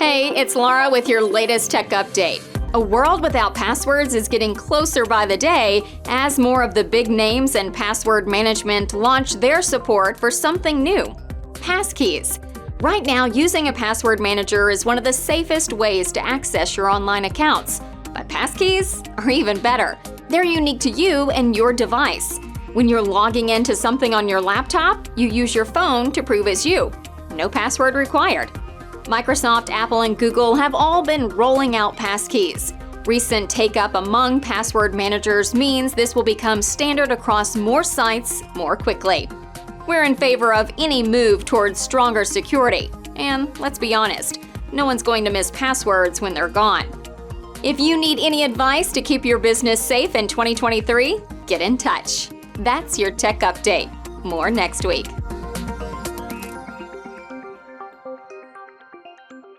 Hey, it's Laura with your latest tech update. A world without passwords is getting closer by the day as more of the big names and password management launch their support for something new: Passkeys. Right now, using a password manager is one of the safest ways to access your online accounts. But Passkeys are even better. They're unique to you and your device. When you're logging into something on your laptop, you use your phone to prove it's you. No password required. Microsoft, Apple, and Google have all been rolling out Passkeys. Recent take-up among password managers means this will become standard across more sites more quickly. We're in favor of any move towards stronger security. And let's be honest, no one's going to miss passwords when they're gone. If you need any advice to keep your business safe in 2023, get in touch. That's your tech update. More next week.